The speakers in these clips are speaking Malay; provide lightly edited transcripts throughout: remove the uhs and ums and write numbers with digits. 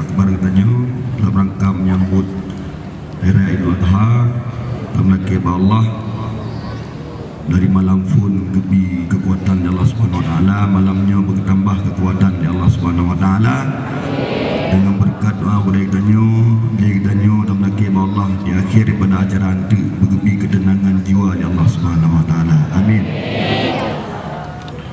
akbar katanya dalam rangka menyambut Hari Raya Idul Adha. Alhamdulillah Allah dari malam pun gebi kekuatan Allah Subhanahu Wa Taala, malamnya bertambah kekuatan Allah Subhanahu Wa Taala dengan berkat doa budaya kitanya alhamdulillah Allah di akhir pada acara itu bergebi ketenangan jiwa Allah Subhanahu Wa Taala. Amin.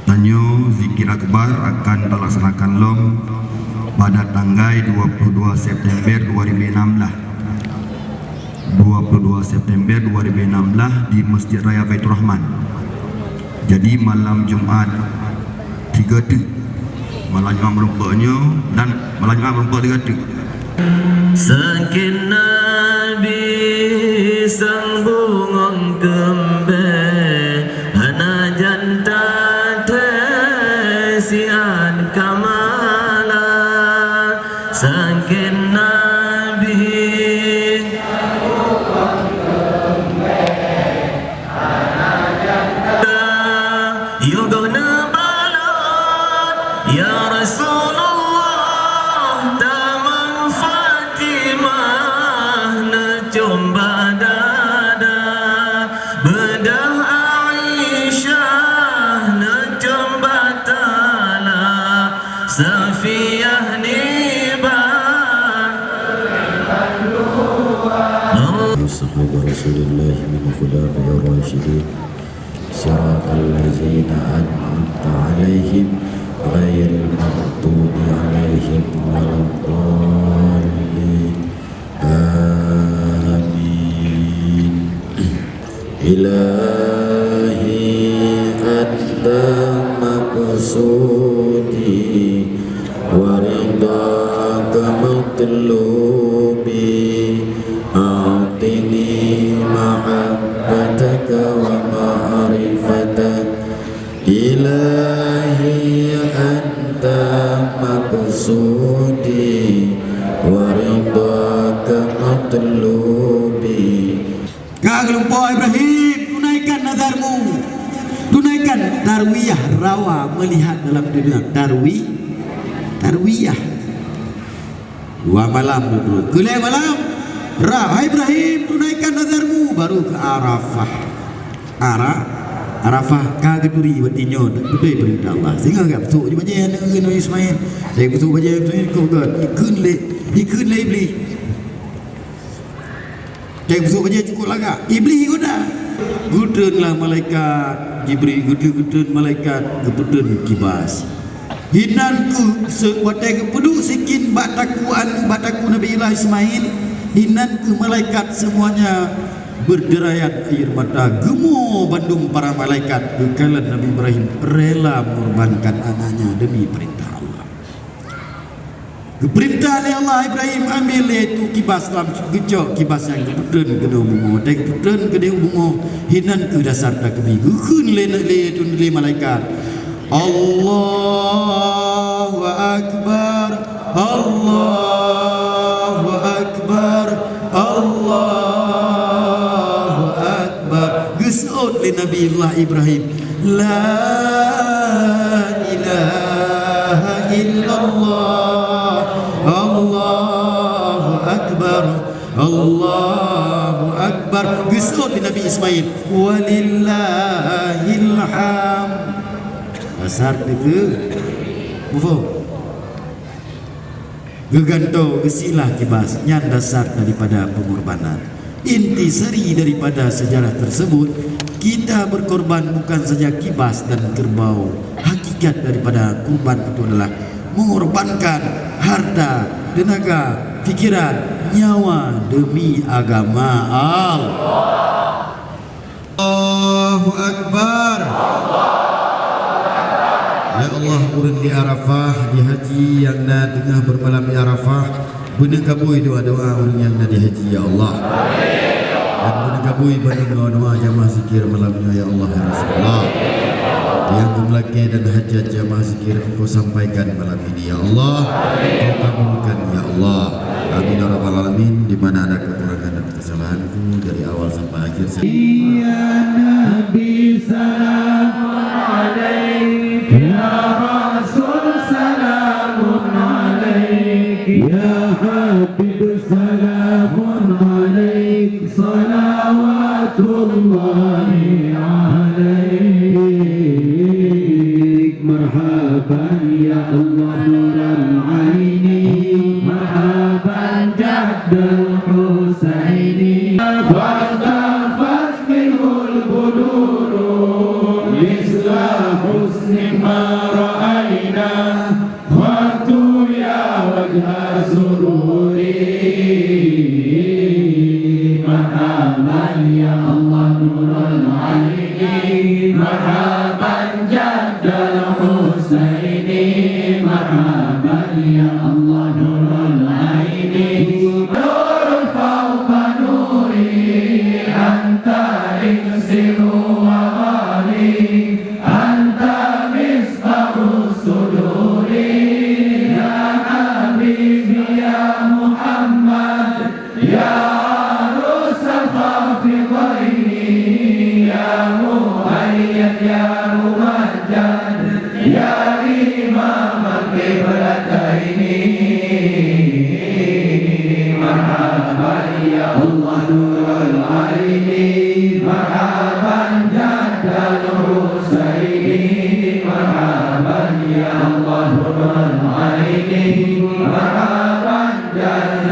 Tanya zikir akbar akan dilaksanakan long pada tanggal 22 September 2016. 22 September 2016 di Masjid Raya Baitur Rahman. Jadi malam Jumaat 3 tu. Malam Jumaat merumpaknya dan malam Jumaat merumpak 3 tu. Sakin Nabi sang bungong kembe hana janta tesian kamala. Sakin Nabi Yogona balot ya Rasulullah tamang Fatimah necomba dada bedah Aisyah necomba tala Safiyah صحابة رسول الله من خلفاء الراشدين صراط الذين أنعمت عليهم غير المغضوب عليهم ولا الضالين آمين. إلهي أنت مقصودي ورضاك مطلوبي أعطني محبتك ومعرفتك إلهي أنت مقصودي ورضاك مطلوبي. Kelompok Ibrahim, tunaikan nazarmu, tunaikan darwiyah rawa melihat dalam dunia. Darwiyah 2 malam dulu, gelai malam Hai Ibrahim, tunaikan nazarmu, baru ke Arafah. Arafah kageduri batinyo betul perintah Allah. Sehingga enggak betul di baca yang Nabi Ismail. Saya betul baca Ismail kau kan ikun le iblis. Saya betul baca cukup lagak. Iblis ikut dah. Gudunlah malaikat Jibril, gudun malaikat gudun kibas. Hinanku sewatai kepedu sikin bataku Nabi Allah Ismail. Hinanku malaikat semuanya berderayat air mata, gemu bandung para malaikat. Kekalan Nabi Ibrahim rela mengorbankan anaknya demi perintah Allah. Keperintah oleh Allah Ibrahim ambil iaitu kibas dalam gecok kibas yang keputusan kena bungo. Dan keputusan kena bungo hinanku dasar tak kebi. Gukun itu nilai malaikat. Allahu Akbar, Allahu Akbar, Allahu Akbar. Gesut li Nabi Allah Ibrahim. La ilaha illallah, Allahu Akbar, Allahu Akbar. Gesut li Nabi Ismail. Walillahil hamd. Dasar ke mufo geganto gesilah kibas yang dasar daripada pengorbanan. Inti seri daripada sejarah tersebut, kita berkorban bukan saja kibas dan kerbau. Hakikat daripada kurban itu adalah mengorbankan harta, tenaga, fikiran, nyawa demi agama Allah. Allahu Akbar. Ya Allah, urun di Arafah, di haji yang na tengah bermalam di Arafah, benar kabui doa-doa urun yang na di haji, ya Allah. Dan benar kabui benar doa-doa jamaah zikir malamnya, ya Allah, ya Rasulullah. Yang gemlaki dan hajat jamaah zikir Engkau sampaikan malam ini, ya Allah. Engkau kabulkan, ya Allah. Amin ya rabbal alamin. Di mana ada kekurangan dan kesalahanku dari awal sampai akhir. Ya Nabi salam alaik, ya Rasul salamun alaik, ya حبيب سلام عليك صلوات الله عليك مرحبا يا الله نور العين مرحبا جد الحسين فاختفت منه البدور مثل حسن ما رأينا خط يا وجه سروري مرحبا يا الله نور العين مرحبا جد الحسين مرحبا يا الله نور العين نور فوق نوري أنت إكسر وغالي أنت مصباح الصدور يا حبيبي يا محمد يا عروس الخافضين يا مؤيد يا ممجد يا إمام القبلتين مرحبا يا الله نور العين مرحبا جد الحسين مرحبا يا الله نور العين مرحبا جد